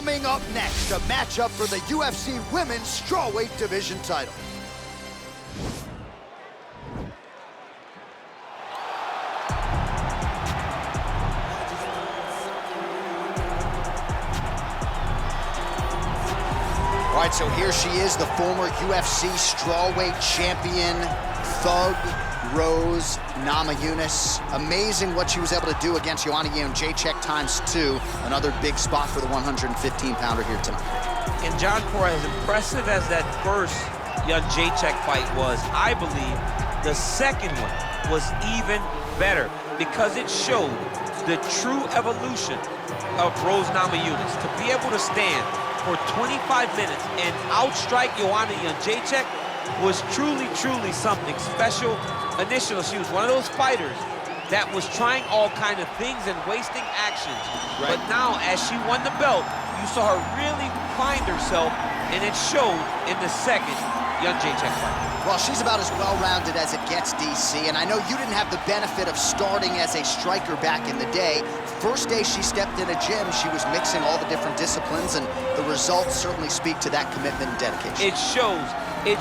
Coming up next, a matchup for the UFC Women's Strawweight Division title. All right, so here she is, the former UFC strawweight champion, Thug Rose Namajunas. Amazing what she was able to do against Joanna Jędrzejczyk ×2. Another big spot for the 115-pounder here tonight. And John Cora, as impressive as that first Jędrzejczyk fight was, I believe the second one was even better because it showed the true evolution of Rose Namajunas. To be able to stand for 25 minutes and outstrike Joanna Jędrzejczyk was truly, truly something special. Initially, she was one of those fighters that was trying all kind of things and wasting actions. Right. But now, as she won the belt, you saw her really find herself, and it showed in the second Jędrzejczyk fight. Well, she's about as well-rounded as it gets, DC, and I know you didn't have the benefit of starting as a striker back in the day. First day she stepped in a gym, she was mixing all the different disciplines, and the results certainly speak to that commitment and dedication. It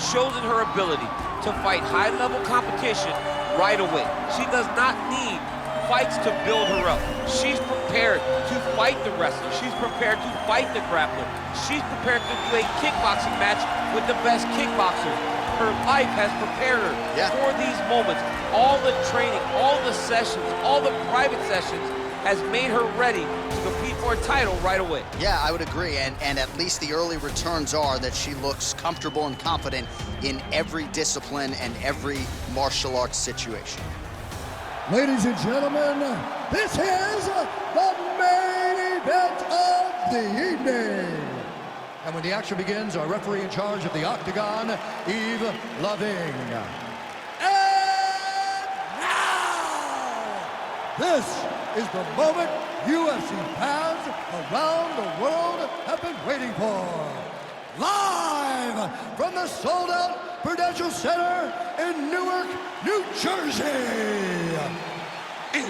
shows in her ability to fight high-level competition right away. She does not need fights to build her up. She's prepared to fight the wrestler. She's prepared to fight the grappler. She's prepared to do a kickboxing match with the best kickboxers. Her life has prepared her for these moments. All the training, all the sessions, all the private sessions has made her ready to compete for a title right away. Yeah, I would agree, and at least the early returns are that she looks comfortable and confident in every discipline and every martial arts situation. Ladies and gentlemen, this is the main event of the evening. And when the action begins, our referee in charge of the Octagon, Yves Lavigne. And now, this is the moment UFC fans around the world have been waiting for. Live from the sold-out Prudential Center in Newark, New Jersey. It's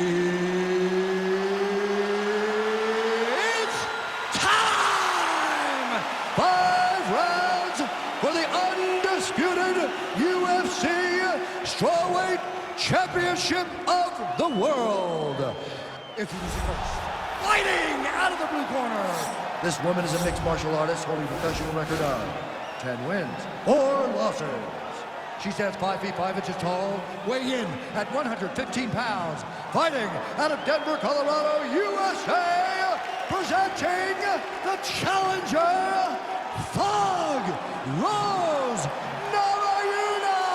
time! 5 rounds for the undisputed UFC Strawweight Championship of the world. Introducing first, fighting out of the blue corner. This woman is a mixed martial artist holding a professional record of 10 wins, 4 losses. She stands 5 feet 5 inches tall, weighing in at 115 pounds. Fighting out of Denver, Colorado, USA, presenting the challenger, Thug Rose Namayunas.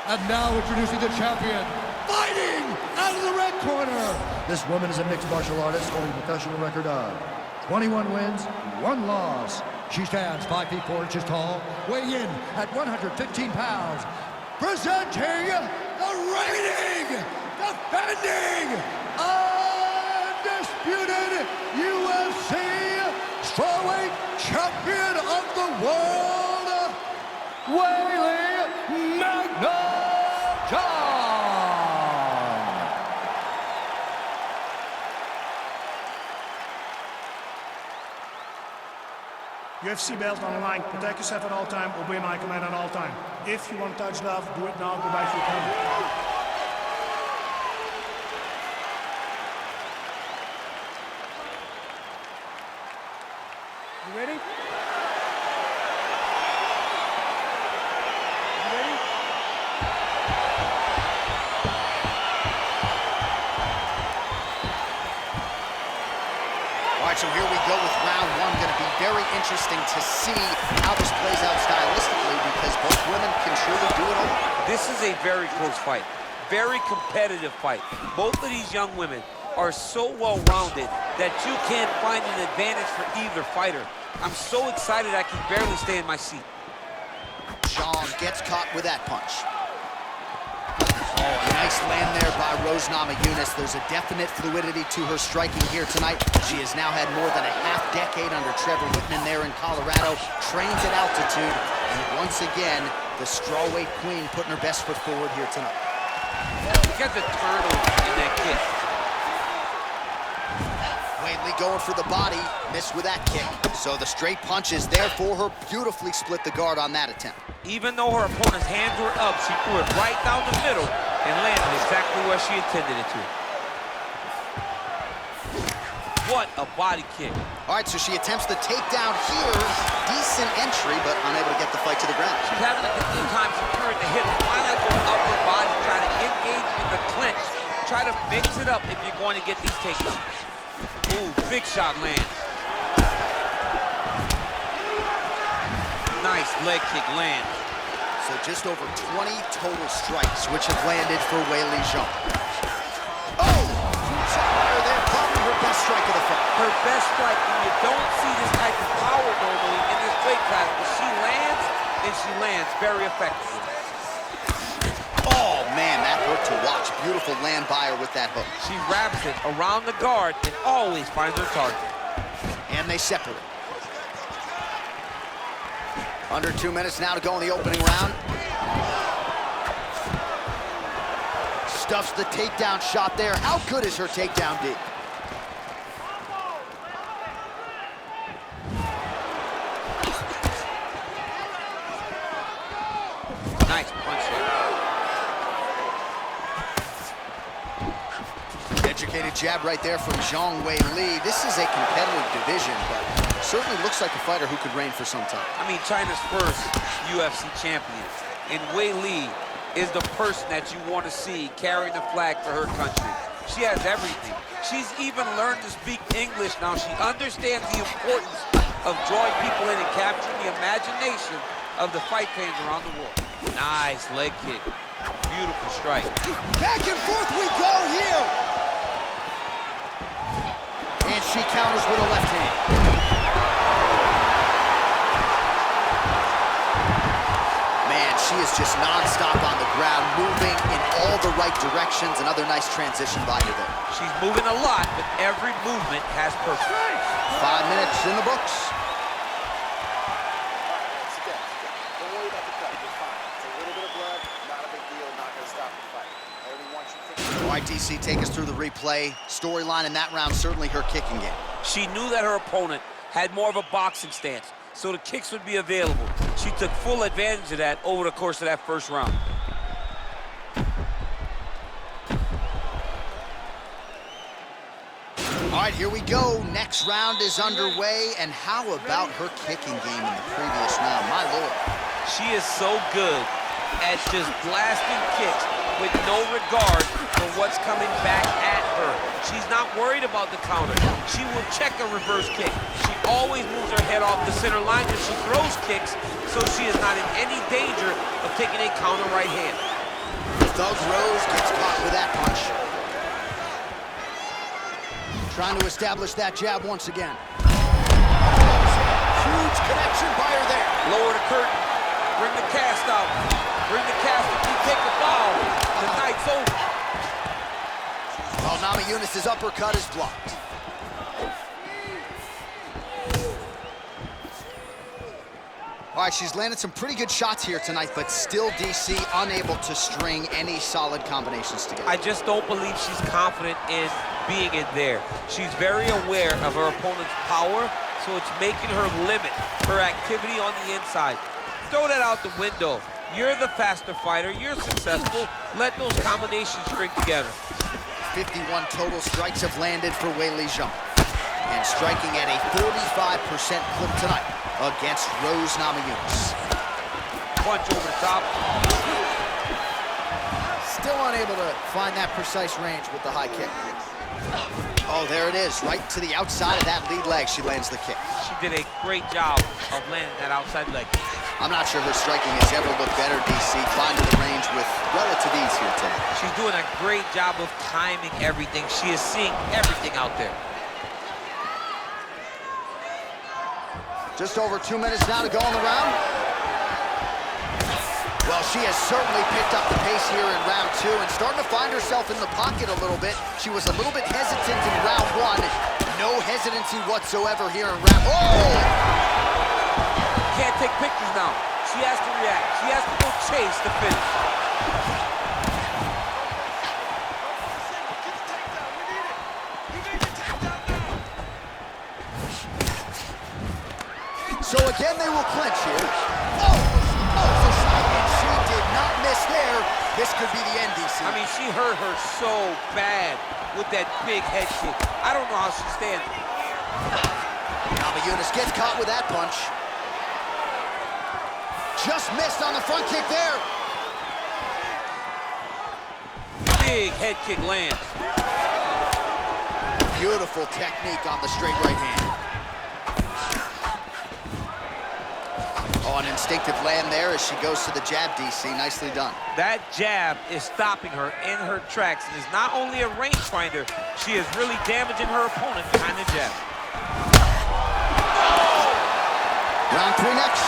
And now introducing the champion, fighting out of the red corner. This woman is a mixed martial artist holding a professional record of 21 wins, 1 loss. She stands 5 feet 4 inches tall, weighing in at 115 pounds. Presenting the reigning, defending, undisputed UFC strawweight champion of the world, Weili Magna-John. UFC belt on the line. Protect yourself at all time. Obey my command at all time. If you want to touch love, do it now. Go back to your corner. You ready? You ready? All right, so here we go with round 1. Going to be very interesting to see how this plays out stylistically because both women can truly do it all. This is a very close fight, very competitive fight. Both of these young women are so well-rounded that you can't find an advantage for either fighter. I'm so excited I can barely stay in my seat. John gets caught with that punch. Oh, a nice land there by Rose Namajunas. There's a definite fluidity to her striking here tonight. She has now had more than a half-decade under Trevor Whitman there in Colorado, trains at altitude, and once again, the strawweight queen putting her best foot forward here tonight. Look at the turtle in that kick. going for the body, missed with that kick. So the straight punch is there for her, beautifully split the guard on that attempt. Even though her opponent's hands were up, she threw it right down the middle and landed exactly where she intended it to. What a body kick. All right, so she attempts the takedown here. Decent entry, but unable to get the fight to the ground. She's having a good time securing the hip. Why not go upper body, try to engage in the clinch. Try to mix it up if you're going to get these takedowns. Ooh, big shot lands. Nice leg kick lands. So just over 20 total strikes, which have landed for Weili Zhang. Oh! There, probably her best strike of the fight. Her best strike, and you don't see this type of power normally in this weight class, but she lands, and she lands very effectively. Oh, man, that hurt to watch. Beautiful land by her with that hook. She wraps it around the guard and always finds her target. And they separate. Under 2 minutes now to go in the opening round. Stuffs the takedown shot there. How good is her takedown D? Nice punch there. Educated jab right there from Zhang Weili. This is a competitive division, but certainly looks like a fighter who could reign for some time. I mean, China's first UFC champion. And Weili is the person that you want to see carrying the flag for her country. She has everything. She's even learned to speak English now. She understands the importance of drawing people in and capturing the imagination of the fight fans around the world. Nice leg kick. Beautiful strike. Back and forth we go here. And she counters with a left hand. Man, she is just non-stop on the ground, moving in all the right directions. Another nice transition by her there. She's moving a lot, but every movement has purpose. 5 minutes in the books. Don't worry about the cut. You're fine. It's a little bit of blood, not a big deal, not going to stop the fight. I only want you to... All right, DC, take us through the replay. Storyline in that round, certainly her kicking game. She knew that her opponent had more of a boxing stance, so the kicks would be available. She took full advantage of that over the course of that first round. All right, here we go. Next round is underway, and how about her kicking game in the previous round? My Lord. She is so good at just blasting kicks with no regard for what's coming back at her. She's not worried about the counter. She will check a reverse kick. She always moves her head off the center line when she throws kicks, so she is not in any danger of taking a counter right hand. Thug Rose gets caught with that punch. Trying to establish that jab once again. Huge connection by her there. Lower the curtain. Bring the cast out. Bring the cast if you take the foul. The night's over. Well, Namayunas' uppercut is blocked. All right, she's landed some pretty good shots here tonight, but still DC unable to string any solid combinations together. I just don't believe she's confident in being in there. She's very aware of her opponent's power, so it's making her limit her activity on the inside. Throw that out the window. You're the faster fighter. You're successful. Let those combinations string together. 51 total strikes have landed for Weili Zhang. And striking at a 45% clip tonight against Rose Namayunas. Punch over the top. Still unable to find that precise range with the high kick. Oh, there it is. Right to the outside of that lead leg, she lands the kick. She did a great job of landing that outside leg. I'm not sure her striking has ever looked better, DC. Finding the range with relative ease here today. She's doing a great job of timing everything. She is seeing everything out there. Just over 2 minutes now to go in the round. Well, she has certainly picked up the pace here in round 2 and starting to find herself in the pocket a little bit. She was a little bit hesitant in round 1. No hesitancy whatsoever here in round... Oh! Can't take pictures now. She has to react. She has to go chase the finish. So again, they will clinch here. Oh, the shot, and she did not miss there. This could be the end, DC. I mean, she hurt her so bad with that big head kick. I don't know how she's standing. Namayunas gets caught with that punch. Just missed on the front kick there. Big head kick lands. Beautiful technique on the straight right hand. Oh, an instinctive land there as she goes to the jab, DC. Nicely done. That jab is stopping her in her tracks. It is not only a rangefinder, she is really damaging her opponent behind the jab. Round 3 next.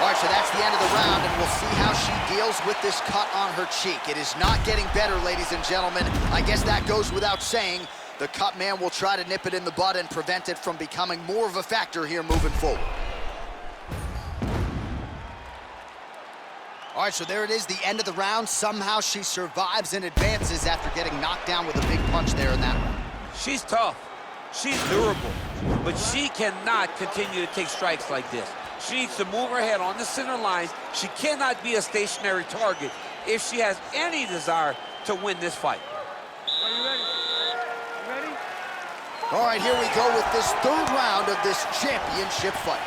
All right, so that's the end of the round, and we'll see how she deals with this cut on her cheek. It is not getting better, ladies and gentlemen. I guess that goes without saying. The cut man will try to nip it in the bud and prevent it from becoming more of a factor here moving forward. All right, so there it is, the end of the round. Somehow she survives and advances after getting knocked down with a big punch there in that one. She's tough. She's durable. But she cannot continue to take strikes like this. She needs to move her head on the center lines. She cannot be a stationary target if she has any desire to win this fight. Are you ready? You ready? All right, here we go with this 3rd round of this championship fight.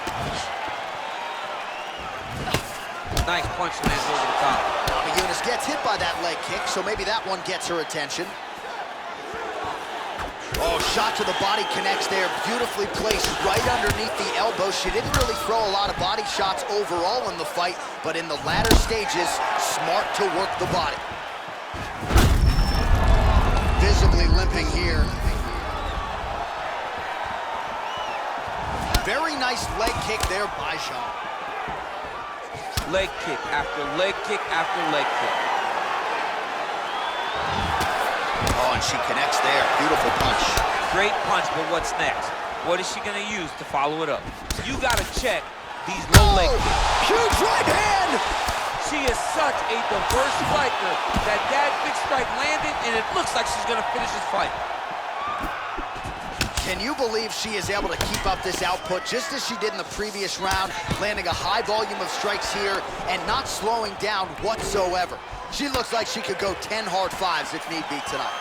Nice punch lands over the top. Namayunas gets hit by that leg kick, so maybe that one gets her attention. Oh, shot to the body connects there, beautifully placed right underneath the elbow. She didn't really throw a lot of body shots overall in the fight, but in the latter stages, smart to work the body. Visibly limping here. Very nice leg kick there by Jean. Leg kick after leg kick after leg kick. Oh, and she connects there. Beautiful punch. Great punch, but what's next? What is she going to use to follow it up? You got to check these low leg kicks. Huge right hand! She is such a diverse striker that big strike landed, and it looks like she's going to finish this fight. Can you believe she is able to keep up this output just as she did in the previous round, landing a high volume of strikes here and not slowing down whatsoever? She looks like she could go 10 hard 5s if need be tonight.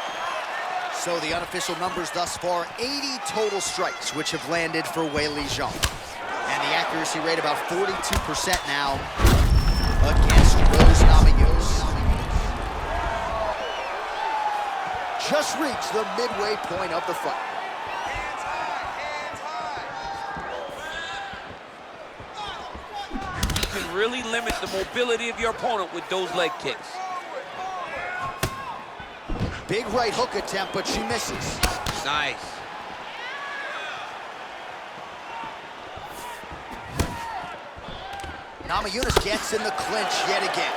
So the unofficial numbers thus far, 80 total strikes, which have landed for Weili Zhang. And the accuracy rate about 42% now against Rose Namajunas. Just reached the midway point of the fight. You can really limit the mobility of your opponent with those leg kicks. Big right hook attempt, but she misses. Nice. Namayunas gets in the clinch yet again.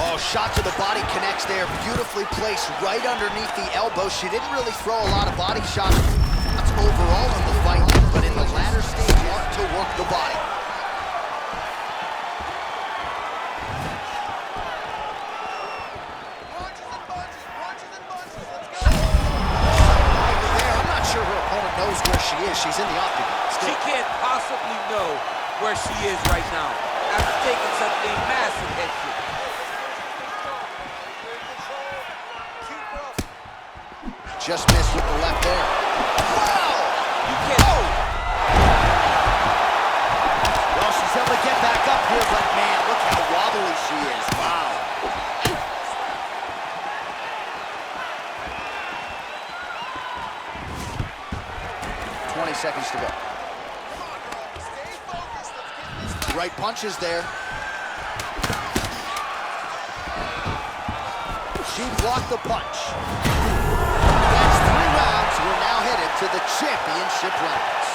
Oh, shot to the body connects there. Beautifully placed right underneath the elbow. She didn't really throw a lot of body shots overall in the fight, but in the latter stage, marked to work the body. I'm not sure her opponent knows where she is. She's in the octagon. She can't possibly know where she is right now after taking such a massive head kick. Just missed with the left there. Wow! You can't. Well, she's able to get back up here, but man, look how wobbly she is. Wow. Seconds to go. Right punches there. She blocked the punch. That's 3 rounds. We're now headed to the championship rounds.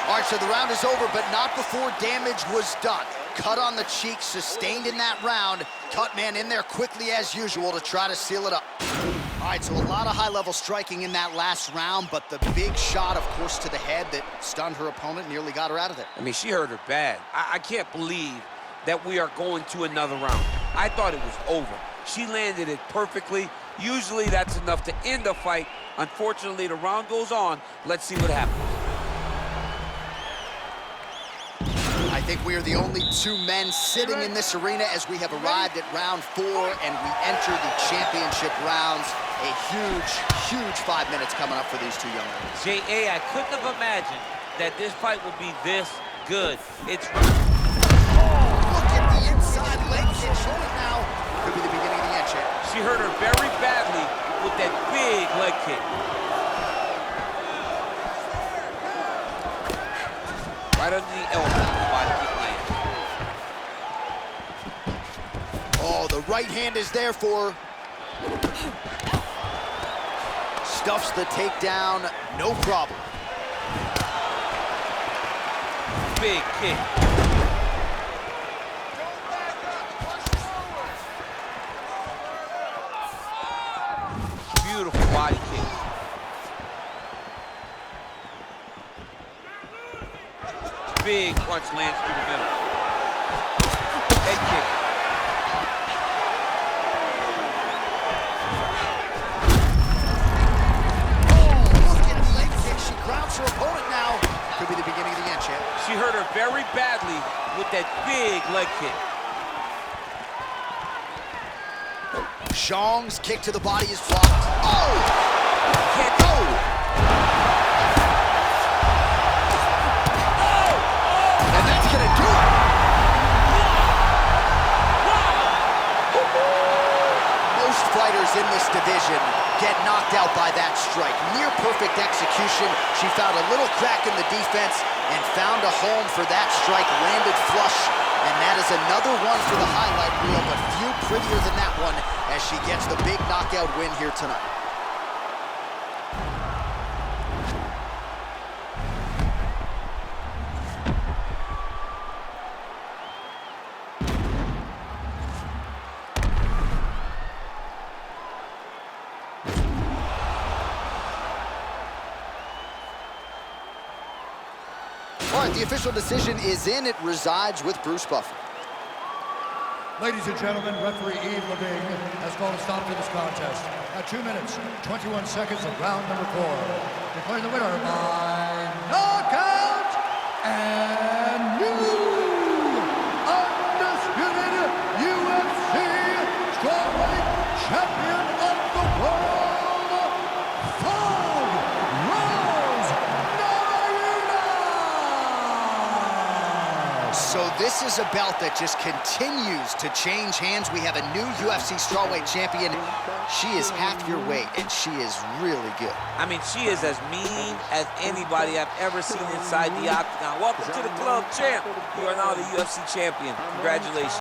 All right, so the round is over, but not before damage was done. Cut on the cheek, sustained in that round. Cut man in there quickly as usual to try to seal it up. All right, so a lot of high-level striking in that last round, but the big shot, of course, to the head that stunned her opponent, nearly got her out of there. I mean, she hurt her bad. I can't believe that we are going to another round. I thought it was over. She landed it perfectly. Usually that's enough to end the fight, Unfortunately, the round goes on. Let's see what happens. I think we are the only two men sitting in this arena as we have arrived at round 4 and we enter the championship rounds. A huge, huge 5 minutes coming up for these two young ladies. J.A., I couldn't have imagined that this fight would be this good. It's... Look at the inside leg kick. Show it now. Could be the beginning of the end, champ. She hurt her very badly with that big leg kick. Right under the elbow, the body kick lands. Oh, the right hand is there for her. Stuffs the takedown, no problem. Big kick. Beautiful body kick. Big punch lands through the middle. Head kick. Her opponent now. Could be the beginning of the end, champ. She hurt her very badly with that big leg kick. Zhang's kick to the body is blocked. Oh! Can't go! And that's gonna do it. Most fighters in this division get knocked out by that strike. Near perfect execution. She found a little crack in the defense and found a home for that strike, landed flush. And that is another one for the highlight reel, but few prettier than that one as she gets the big knockout win here tonight. All right, the official decision is in. It resides with Bruce Buffer. Ladies and gentlemen, referee Yves Levine has called a stop to this contest at 2 minutes, 21 seconds of round number 4. Declaring the winner by knockout and new undisputed UFC strawweight champion of the world, So this is a belt that just continues to change hands. We have a new UFC strawweight champion. She is half your weight, and she is really good. I mean, she is as mean as anybody I've ever seen inside the octagon. Welcome to the club, champ. You are now the UFC champion. Congratulations.